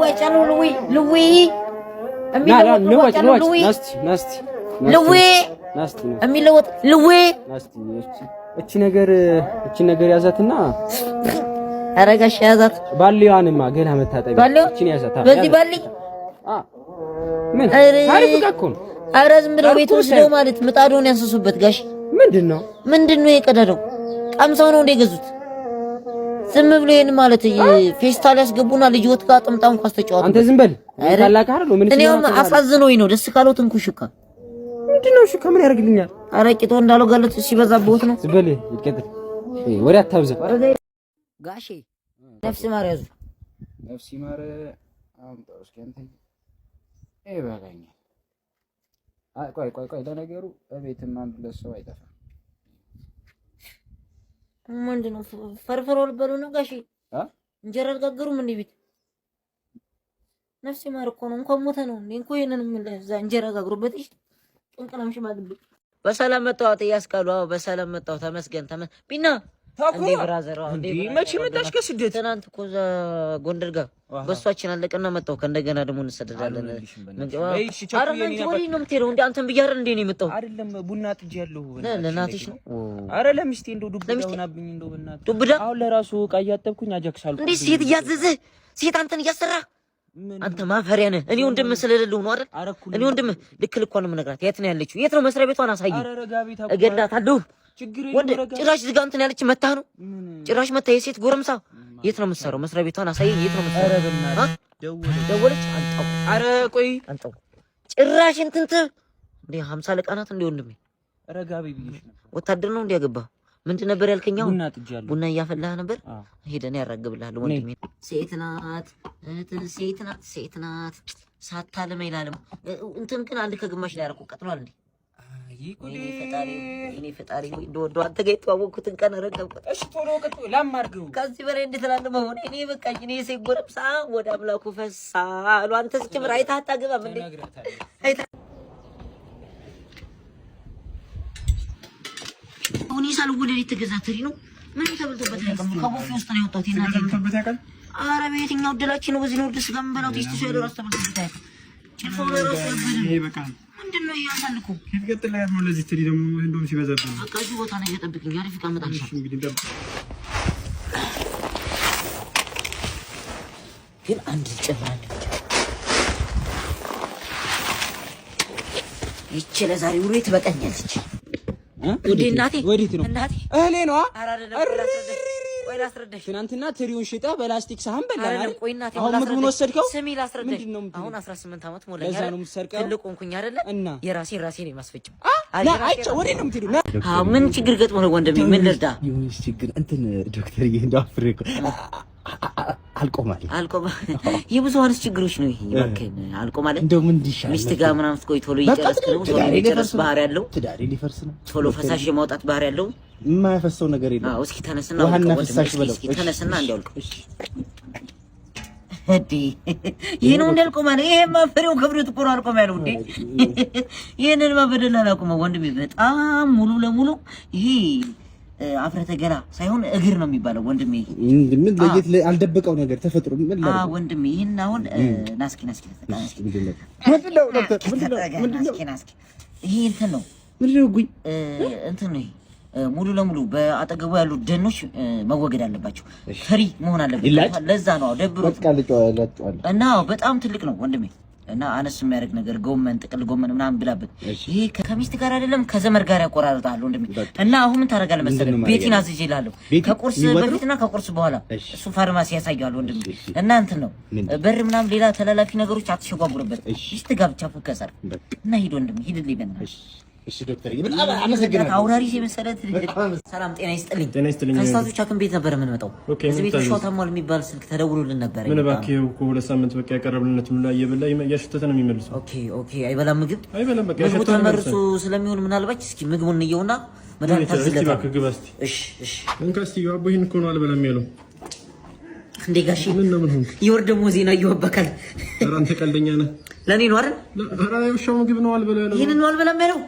ልዋጫለሁ ልዊ የሚለወጥ ልዊ እቺ ነገር ያዛትና አረጋሽ ያዛት ባልዋንማ ገና መታጠብ እቺን ያዛት በዚህ ባል ምን ታሪክ ጋር አረ ዝም ብለው ቤት ወስደው ማለት ምጣዱን ያንሱሱበት ጋሽ ምንድነው የቀደደው ቀምሰው ነው እንደገዙት ዝም ብሎ ይሄን ማለት ፌስታል ያስገቡና ልጅዎት ጋር ጥምጣም ኳስ ተጫወቱ አንተ ዝም በል ታላቅ አይደል ምን እኔም አሳዝኖኝ ነው ደስ ካሎት እንኩ ሽካ ምንድነው ሽካ ምን ያደርግልኛል አረቂቶ እንዳለው ጋለት ሲበዛበት ነው ዝም በል ይቀጥል ወሬ አታብዛ ጋሼ ነፍስ ማር ያዙ ነፍስ ማር አምጣው እስኪ አንተ ይበቃኛል ቆይ ለነገሩ እቤትም አንድ ለሰው አይጠፋም ምንድነው ፈርፈሮ ልበሉ ነው ጋሼ እንጀራ አልጋገሩም እንዴ ቤት ነፍስ ማር እኮ ነው እንኳን ሞተ ነው እንዴ እንኳን ይሄንንም ለዛ እንጀራ ጋግሩበት እሺ ጥንቅናም ሽማግሌ በሰላም መጣው አጥያስካሉ አዎ በሰላም መጣው ተመስገን ቢና እንዴ ብራዘር እንዴ መቼ መጣሽ ከስደት ትናንት እኮ እዛ ጎንደር ጋር በሷችን አለቀና መጣው ከእንደገና ደግሞ እንሰደዳለን አረጋንቺ ወዲህ ነው የምትሄደው እንዴ አንተን ብያር እንዴ ነው የመጣው አይደለም ቡና ጥጅ ያለው ለናትሽ ነው አረ ለሚስቴ እንደው ዱብዳ ሆናብኝ እንደው በእናትህ ዱብዳ አሁን ለራሱ ዕቃ እያጠብኩኝ አጃክሳለሁ እንዴ ሴት እያዘዘ ሴት አንተን እያሰራ አንተ ማፈሪያ ነህ እኔ ወንድም ስለሌለው ነው አይደል እኔ ወንድም ልክ ልኳን ነው የምነግራት የት ነው ያለችው የት ነው መስሪያ ቤቷን አሳይ እገዳታለሁ ወንድ ጭራሽ ዝጋ እንትን ያለች መታ ነው ጭራሽ መታ የሴት ጎረምሳ የት ነው የምትሰራው መስሪያ ቤቷን አሳይ የት ነው የምትሰራው ደወለች አንጣው አረ ቆይ አንጣው ጭራሽ እንትንት እንዴ 50 ለቃናት እንዴ ወንድሜ ረጋቢ ብዬሽ ነው ወታደር ነው እንዲያገባ ምንድን ነበር ያልከኛው ቡና ጥጃለሁ ቡና እያፈላህ ነበር ሄደን ያራግብልሃል ወንድሜ ሴት ናት ሳታለም ይላልም እንትን ግን አንድ ከግማሽ ላይ አረቁ ቀጥሏል እንዴ እኔ ፈጣሪ እንደወዶ አንተ ጋር የተዋወቅኩትን ቀን ረከብኩት እሺ ቶሎ ወቀጥ ላማርገው ከዚህ በላይ እንድትላለ መሆን እኔ በቃኝ እኔ ሲጎረምሳ ወደ አምላኩ ፈሳሉ አንተ ስክምር አይታታ ገባም እንዴ አይታ ኡኒ ሳልወለድ የተገዛተሪ ነው ምን ተበልቶበት አይቀም ከቦፌ ውስጥ ነው የወጣው እናቴ ተበልቶበት ያቀል አረ በየትኛው ድላችን ነው በዚህ ነው ድስ ጋር ምንበላው ቴስቱ ያለው ራስ ተበልቶበት አይቀም ጭልፎ ለራስ ይሄ በቃ ምንድነው ያሳልኩ ከፍቀጥላ ያለው ለዚህ ትሪ ደግሞ እንደውም ሲበዛብኝ በቃ እዚህ ቦታ ነው እየጠብቅኝ አሪፍ ካመጣልሽ እንግዲህ እንደም ግን አንድ ጨማሪ ይቺ ለዛሬ ውሬት በቀኛለች ወዲ እናቴ ወዲት ነው እናቴ እህሌ ነው ወይ ላስረዳሽ ትናንትና ትሪውን ሽጣ በላስቲክ ሳህን በላና አሁን ምግቡን ወሰድከው ስሚ ላስረዳሽ አሁን 18 አመት ሞላኝ ለዛ ነው የምሰርቀው ትልቁንኩኝ አይደለ የራሴ ነው ማስፈጭም አይቻ ወዴ ነው የምትሄዱ ምን ችግር ገጥሞ ነው ወንድሜ ምን ልርዳ ይሁንስ ችግር እንትን ዶክተር ይሄንዳው አፍሪካ አልቆማል የብዙሃንስ ችግሮች ነው ይሄ ይወከን አልቆማል እንደው ምን ይሻላል ሚስት ጋር ምናምን ቆይ ቶሎ ይጨርስ ነው ቶሎ ይጨርስ ባህር ያለው ትዳሬ ሊፈርስ ነው ቶሎ ፈሳሽ የማውጣት ባህር ያለው የማይፈሰው ነገር የለም እስኪ ተነስና እስኪ ተነስና እንዲያልቀው እሺ እዲ ይሄ ነው እንዲያልቆማል ይሄ ማፈሪው ክብሪት እኮ ነው አልቆማል እንዴ ይሄንን ማበደል አላቆመው ወንድሜ በጣም ሙሉ ለሙሉ ይሄ አፍረተ ገላ ሳይሆን እግር ነው የሚባለው ወንድሜ ምን ለየት አልደበቀው ነገር ተፈጥሮ ምን ወንድሜ ይሄን አሁን ናስኪ ምንድነው ይሄ እንትን ነው ምንድነው ጉኝ እንትን ነው ሙሉ ለሙሉ በአጠገቡ ያሉ ደኖች መወገድ አለባቸው ፍሪ መሆን አለበት ለዛ ነው ደብሮ እና በጣም ትልቅ ነው ወንድሜ እና አነስ የሚያደርግ ነገር ጎመን ጥቅል ጎመን ምናምን ብላበት ይሄ ከሚስት ጋር አይደለም ከዘመር ጋር ያቆራርጣል ወንድሜ እና አሁን ምን ታረጋለህ መሰለህ ቤቲን አዝዤልሃለሁ ከቁርስ በፊትና ከቁርስ በኋላ እሱ ፋርማሲ ያሳያል ወንድሜ እና እንትን ነው በር ምናምን ሌላ ተላላፊ ነገሮች አትሸጓጉርበት ሚስት ጋር ብቻ ፎከስ አድርግ እና ሂድ ወንድሜ ሂድልኝ በእናትህ እሺ ዶክተር በጣም አመሰግናለሁ አውራሪ ሲመሰለት ሰላም ጤና ይስጥልኝ ከስታቶች አክም ቤት ነበር ምን መጣው እዚህ ቤት ሾታማል የሚባል ስልክ ተደውሎልን ነበር ምን ባክህ እኮ ሁለት ሳምንት በቃ ያቀረብልነት ምን ላይ እየበላ ያሽተተ ነው የሚመልሰው ኦኬ አይበላም ምግብ በቃ ያሽተተ ተመርሶ ስለሚሆን ምናልባት እስኪ ምግቡን እንየውና መድኃኒት አዝለታ እሺ እንካስቲ ያቦ ይሄን እኮ ነው አልበላም ያለው እንዴ ጋሺ ምን ሆንክ ይወር ደሞ ዜና ይወበካል ኧረ አንተ ቀልደኛ ነህ ለኔ ነው አይደል? ኧረ ውሻው ምግብ ነው አልበላ ያለው። ይሄንን ነው አልበላም ያለው።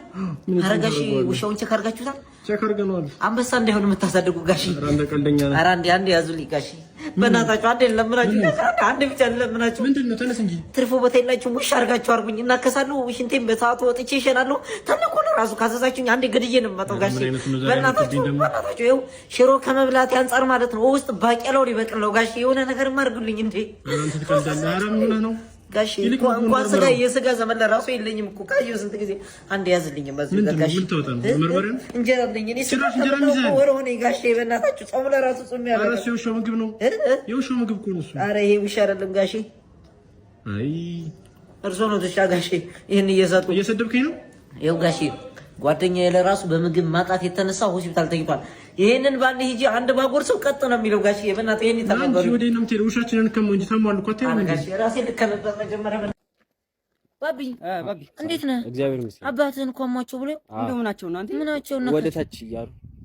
ኧረ ጋሼ ውሻውን ቼክ አድርጋችሁታል? ቼክ አድርገናል። አንበሳ እንዳይሆን የምታሳድጉ ጋሼ። ኧረ እንደ ቀልደኛ ነህ። ኧረ አንዴ ያዙልኝ ጋሼ በእናታችሁ። አንዴ ለምናችሁ አንዴ ብቻ ለምናችሁ። ምንድን ነው? ተነስ እንጂ ትርፎ ቦታ የላችሁም። ውሻ አድርጋችሁ አድርጉኝ እና ከሳለሁ ሽንቴን በሰዓቱ ወጥቼ ይሸናለሁ። ተነኮ ራሱ ካዘዛችሁኝ አንዴ ገድዬ ነው የምመጣው ጋሼ። በእናታችሁ ይኸው ሽሮ ከመብላት አንፃር ማለት ነው ውስጥ ባቄላው ሊበቅል ነው ጋሼ። የሆነ ነገር አድርጉልኝ እንዴ። አንተ ትቀልዳለህ። ኧረ ምን ሆነህ ነው ጋሼ? እንኳን ስጋ የስጋ ዘመን ለራሱ የለኝም እኮ ካየሁ ስንት ጊዜ። አንዴ ያዝልኝ በዚህ ጋሼ። እንጀራ አለኝ እኔ ወር ሆነኝ ጋሼ። በእናታችሁ ጾም ለራሱ ጾም ያለ። ኧረ የውሻው ምግብ ነው የውሻው ምግብ እኮ ነው እሱ። ኧረ ይሄ ውሻ አይደለም ጋሼ። አይ እርሶ ነው ውሻ ጋሼ። ይሄን እየሰደብከኝ ነው። ይኸው ጋሼ ጓደኛዬ ለራሱ በምግብ ማጣት የተነሳ ሆስፒታል ተኝቷል። ይሄንን ባንዴ ሂጂ አንድ ባጎርሰው ቀጥ ነው የሚለው ጋሼ። በእናትህ ይሄን ይተባበሩ። ወዴት ነው የምትሄደው? ውሻችንን ከመ እንጂ ተማሉ እኮ አትሄድም እንዴ? ጋሼ ራሴ ልከነበር መጀመሪያ። ባቢ እንዴት ነህ? እግዚአብሔር ይመስገን። አባትህን እኮ አሟቸው ብሎ እንደው ምናቸው ነው አንተ? ምናቸው ነው?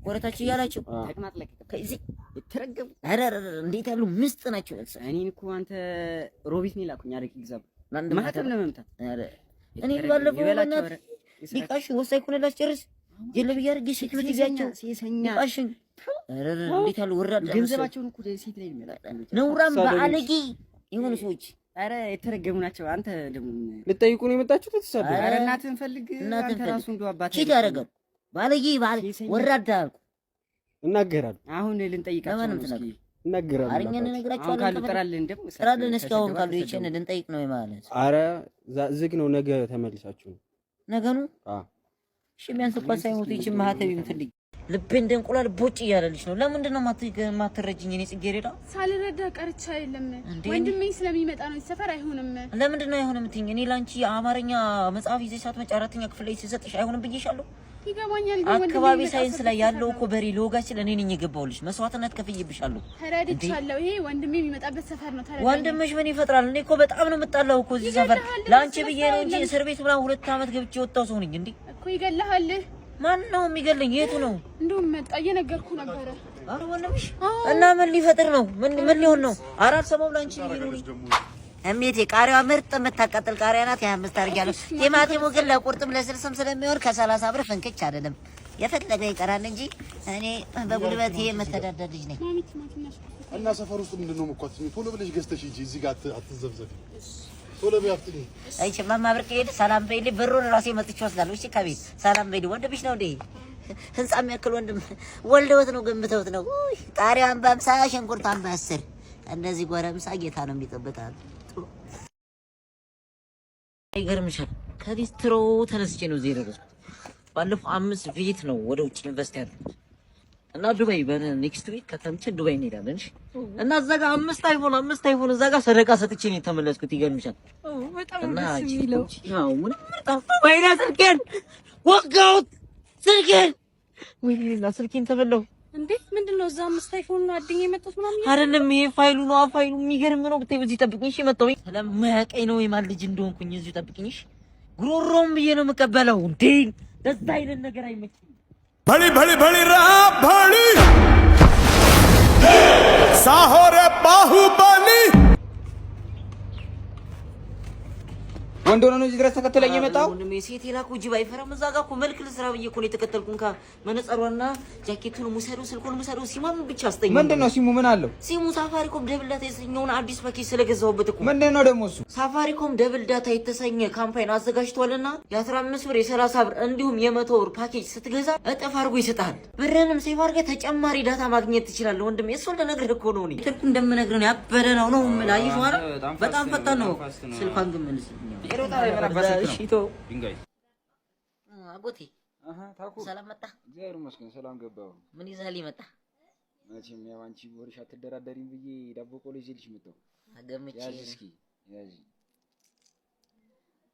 ወደ ታች እያላቸው ተቅማጥለቅ ከዚህ የተረገሙ ኧረ እንዴት ያሉ ምስጥ ናቸው። እኔን እኮ አንተ ሮቢት ነው ላኩኝ አረክ ይግዛብ ለአንድ ማህተም ለመምታት እኔ ባለፈው በእናትህ ሊቃሽ ወሳኝ ኩነላስ ጨርስ ጀለብ ያርግ ሴክዩሪቲ ጋቸው ሲሰኛ ሊቃሽን እንዴት ያሉ ወራዳ ገንዘባቸውን እኮ ሴት ላይ ነውራም በአለጊ የሆኑ ሰዎች ኧረ የተረገሙ ናቸው። አንተ ደግሞ ልጠይቁ ነው የመጣችሁት? ተሰበ ኧረ እናትህን ፈልግ። አንተ ራሱ እንደው አባትህ ቺት ያደርጋል ባለጊ ወራዳ እናገራለሁ። አሁን ልንጠይቃቸው ነው እስኪ እናገራለሁ። አርኛን ነግራቸዋለሁ። ካሉ ጥራልን ደግሞ ጥራልን እስካሁን ካሉ ይቸን ልንጠይቅ ነው ማለት። ኧረ ዝግ ነው። ነገ ተመልሳችሁ ነው ነገኑ እሺ ቢያንስ እንኳን ሳይሞቱ ይቺ ማህተብ ይምትልኝ ልቤ እንደ እንቁላል ቦጭ እያለልሽ ነው። ለምንድን ነው ማትረጅኝ? እኔ ጽጌረዳ ሳልረዳ ቀርቻ አይደለም ወንድሜ ስለሚመጣ ነው። ሰፈር አይሆንም። ለምንድን ነው አይሆንም ትይኝ? እኔ ላንቺ የአማርኛ መጽሐፍ ይዘሽ ሳትመጪ አራተኛ ክፍል ላይ ሲሰጥሽ አይሆንም ብዬሻለሁ። ይገባኛል። አካባቢ ሳይንስ ላይ ያለው እኮ በሬ ለወጋች ለኔ ነኝ የገባውልሽ። መስዋዕትነት ከፍዬብሻለሁ። ተረድቻለሁ። ይሄ ወንድሜ የሚመጣበት ሰፈር ነው። ተረድቻለሁ። ወንድምሽ ምን ይፈጥራል? እኔ እኮ በጣም ነው የምጣላው እኮ እዚህ ሰፈር ላንቺ ብዬ ነው እንጂ እስር ቤት ምናምን 2 አመት ገብቼ ወጣው ሰው ነኝ እንዴ እኮ። ይገለሃል። ማን ነው የሚገለኝ? የቱ ነው? እንደውም መጣ እየነገርኩ ነበረ። አረ ወንድምሽ እና ምን ሊፈጥር ነው? ምን ሊሆን ነው? አራት ሰሞን ላንቺ ይሉኝ እሜቴ ቃሪያዋ ምርጥ የምታቃጥል ቃሪያ ናት። 25 አድርጊያለሁ። ቲማቲሙ ግን ለቁርጥም ለስልስም ስለሚሆን ከ30 ብር ፍንክች አይደለም። የፈለገ ይቀራል እንጂ እኔ በጉልበቴ የምተዳደር ልጅ ነኝ። እና ሰፈር ውስጥ ምንድነው መኳት? ቶሎ ብለሽ ገዝተሽ ሂጂ። እዚህ ጋር አትዘብዘፊ። ቶሎ ቢያፍጥኝ። እሺ ማማ ብርቅ ሄድ ሰላም በይልኝ። ብሩን ራሴ መጥቼ ወስዳለሁ። እሺ ከቤት ሰላም በይልኝ። ወንድምሽ ነው እንዴ? ህንጻ የሚያክል ወንድም ወልደውት ነው ገምተውት ነው። ቃሪያውን በ50 ሽንኩርቷን በ10 እንደዚህ ጎረምሳ ጌታ ነው የሚጠብቃል። ይገርምሻል። ከሊስትሮ ተነስቼ ነው እዚህ የደረስኩት። ባለፈው 5 ቪት ነው ወደ ውጭ ኢንቨስት ያደረኩት እና ዱባይ በኔክስት ዊክ ከተምችን ዱባይ እንሄዳለን። እሺ እና እዛ ጋር 5 አይፎን እዛ ጋር ሰደቃ ሰጥቼ ነው የተመለስኩት። ይገርምሻል። በጣም ደስ የሚለው ያው ምን ወይኔ ስልኬን ወጋሁት። ወይኔ ስልኬን ተበላሁ እንዴ! ምንድነው? እዛ 5 አይፎን ነው አድኝ የመጣሁት ምናምን አይደለም። ይሄ ፋይሉ ነው። ፋይሉ የሚገርም ነው። ብታይ በዚህ ጠብቅኝ። እሺ መጣሁ። ስለማያውቀኝ ነው የማን ልጅ እንደሆንኩኝ እዚህ ጠብቅኝ። እሺ ጉሮሮም ብዬ ነው የምቀበለው። እንዴ ደስ አይነት ነገር አይመችም። भली राम भली साहोरे बाहुबली ወንድ ሆኖ ነው እዚህ ድረስ ተከተለኝ የመጣው። ወንድሜ ሴት የላኩ ጅብ አይፈራም። እዛ ጋር እኮ መልክ ልስራ ብዬ እኮ ነው የተከተልኩን። መነጸሯና ጃኬቱን ሙሰዱ፣ ስልኩን ሙሰዱ። ሲሙን ብቻ አስተኝ። ምንድነው ሲሙ? ምን አለው? ሲሙ ሳፋሪኮም ደብል ዳታ የተሰኘውን አዲስ ፓኬጅ ስለገዛሁበት እኮ። ምንድነው ደግሞ እሱ? ሳፋሪኮም ደብል ዳታ የተሰኘ ካምፓኒ አዘጋጅቷልና የ15 ብር የ30 ብር እንዲሁም የ100 ብር ፓኬጅ ስትገዛ እጥፍ አድርጎ ይሰጣል። ብርንም ሴፍ አድርገህ ተጨማሪ ዳታ ማግኘት ትችላለህ። ወንድሜ እሱ እንደነገርህ እኮ ነው። እኔ ስልኩ እንደምነግርህ ነው። ያበደ ነው ምን አይሽ ማለት በጣም ፈጣን ነው። ስልኳን ግን ምን አጎቴ ታኩ ሰላም መጣ። እግዚአብሔር ይመስገን ሰላም ገባሁ። ምን ይዘህልኝ መጣ? መቼም ያው አንቺ ወርሽ አትደራደሪም ብዬ ዳቦ ቆሎ ይዤልሽ መጣሁ። አገመቼ ያዥ እስኪ ያዥ።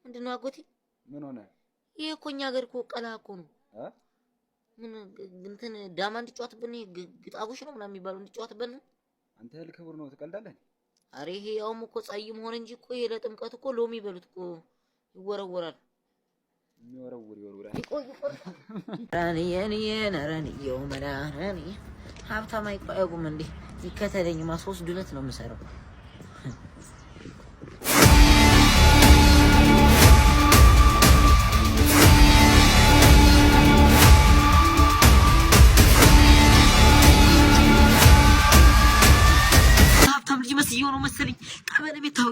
ምንድነው አጎቴ? ምን ሆነ? ይሄ እኮ እኛ ሀገር እኮ ቀላ እኮ ነው። ምን እንትን ዳማ እንድጫወትብን ግጣቦሽ ነው ምናምን የሚባለው እንድጫወትብን ነው። አንተ ለክብር ነው ትቀልዳለህ? አሬ ይሄ ያውም እኮ ጸይም ሆነ እንጂ እኮ ይሄ ለጥምቀት እኮ ሎሚ በሉት እኮ ይወረወራል። ይወረወራል። ይቆይ ራኒየው መናራኒ ሀብታም አይቆየውም እንዴ? ይከተለኝማ 3 ዱለት ነው የምሰራው።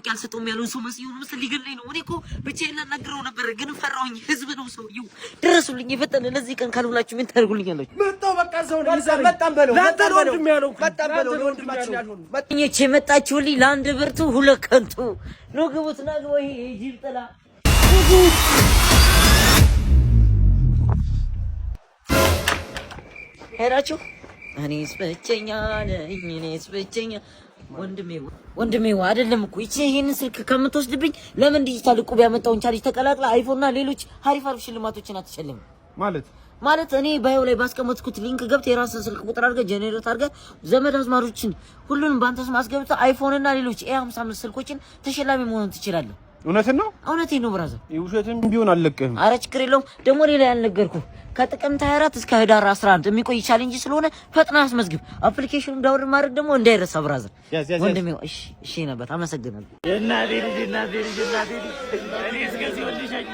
ማስታወቂያ አልሰጠውም ያለውን ሰው መስየው ነው መሰል ሊገለኝ ነው። እኔ እኮ ብቻዬን ላናግረው ነበር ግን ፈራሁኝ። ህዝብ ነው ሰውዬው። ድረሱልኝ የፈጠነ ለዚህ ቀን ካልብላችሁ ምን ታደርጉልኛላችሁ? መጣው በቃ ሰው ነው ይዘር መጣን በለው መጣን ወንድም ያለው መጣን በለው ወንድማችን ያልሆነ መጥኝቼ መጣችሁልኝ ለአንድ ብርቱ ሁለት ከንቱ ነው ግቡት ናግቦ ይሄ ጅብ ጥላ ሄዳችሁ እኔስ ብቸኛ ነኝ እኔስ ብቸኛ ወንድሜ አይደለም እኮ ይሄንን ስልክ ከምትወስድብኝ ለምን ዲጂታል ዕቁብ ያመጣውን ቻሌንጅ ተቀላቅላ አይፎንና ሌሎች አሪፍ ሽልማቶችን አትሸልም ማለት እኔ ባዮ ላይ ባስቀመጥኩት ሊንክ ገብተህ የራስህን ስልክ ቁጥር አድርገህ ጄኔሬት አድርገህ ዘመድ አዝማዶችን ሁሉንም ባንተ ስም አስገብተህ አይፎንና ሌሎች A55 ስልኮችን ተሸላሚ መሆን ትችላለህ። እውነትን ነው ብራዘር። ውሸትም ቢሆን አልለቀህም። ኧረ ችግር የለውም። ደግሞ ሌላ ያልነገርኩህ ከጥቅምት 24 እስከ ህዳር 11 የሚቆይ ቻሌንጅ ስለሆነ ፈጥና አስመዝግብ። አፕሊኬሽኑን ዳውንሎድ ማድረግ ደግሞ እንዳይረሳ ብራዘር። ወንድሜ እሺ ነበር። አመሰግናለሁ። እናቴ ልጅ እኔ እስከዚህ ወልሻኝ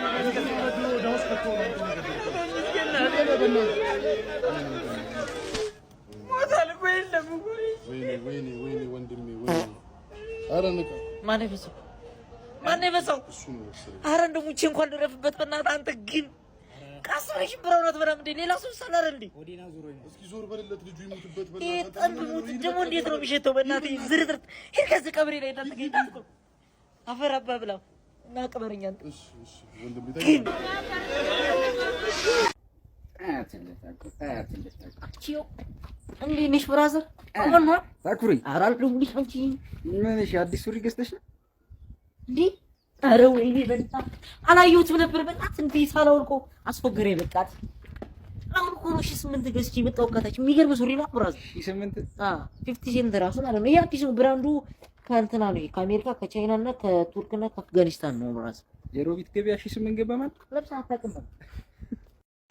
ወይኔ ወንድሜ ኧረ ንቃ። ማን የበዛው? ኧረ እንደው ሙቼ እንኳን ልረፍበት በእናትህ። አንተ ግን ካስበሽ ብራውናት በራም እንደ ሌላ ሰው ሳላረ እንዴ ወዲና እስኪ ዞር በለለት ልጁ ይሙትበት በእናትህ። ጠንብ ሙት ደግሞ እንዴት ነው የሚሸተው? በእናትህ ዝርዝር ሄድ ከዚህ ቀብሬ ላይ እንዳትገኝ እኮ አፈር አባብላ እና ቀበረኛ አንተ። እሺ ወንድሜ ታዲያ አቺዮ እንዴት ነሽ ብራዘር? አሁን ታኩሪ አራልኩኝ አንቺ ምን እሺ አዲስ ሱሪ ገዝተሽ እንዴ? ኧረ ወይኔ በጣም አላየሁትም ነበር። በጣም እንዴት ሳላውልቆ አስፎገሬ በቃት። አሁን እኮ ነው 8 ገዝቼ መጣሁ። ከታች የሚገርም ሱሪ ነው ብራዘር። 8 50 ሴንት ራሱ ማለት ነው። ይሄ አዲስ ብራንዱ ከእንትና ነው ከአሜሪካ ከቻይና እና ከቱርክ እና ከአፍጋኒስታን ነው ብራዘር። የሮቢት ገበያ 8 ገባ ማለት ለብሳ አታውቅም።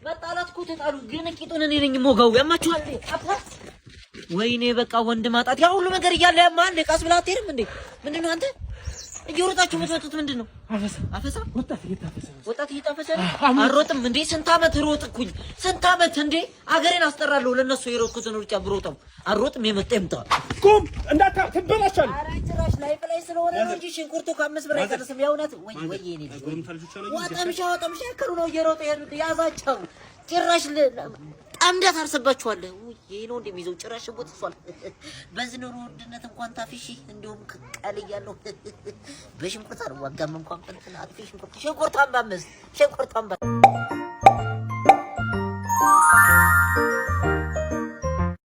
መጣላት እኮ ተጣሉ፣ ግን ቂጡን እኔ ነኝ ሞጋው። ያማችኋል አፍራት ወይኔ በቃ ወንድ ማጣት ያ ሁሉ ነገር እያለ ያማል። ቀስ ብላ አትሄድም እንዴ? ምንድነው አንተ እየወጣችሁ የምትመጡት ምንድነው? አፈሳ ወጣት እየታፈሰ አሮጥም እንዴ? ስንት አመት ሮጥኩኝ፣ ስንት አመት እንዴ? አገሬን አስጠራለሁ ለነሱ የሮጥኩትን ሩጫ ብሮጥም አሮጥም። የመጣ ይምጣ ቁም እንዳታ ትበላሻል። ኧረ ጭራሽ ላይፍ ላይ ስለሆነ ነው እንጂ ሽንኩርቱ ከ5 ብር አይቀርስም። የእውነት ወይ እኔ ወጣምሻ ከሩ ነው እየሮጠ ያዛቸው ጭራሽ ጠምደህ ታርሰባችኋለህ። ይሄ ነው እንደሚይዘው ጭራሽ ቦት እሷል በዚህ ኑሮ ውድነት እንኳን ታፊሺ እንደውም ቀልያለሁ። በሽንኩርት አልዋጋም እንኳን እንትን አጥፊ ሽንኩርት አምባ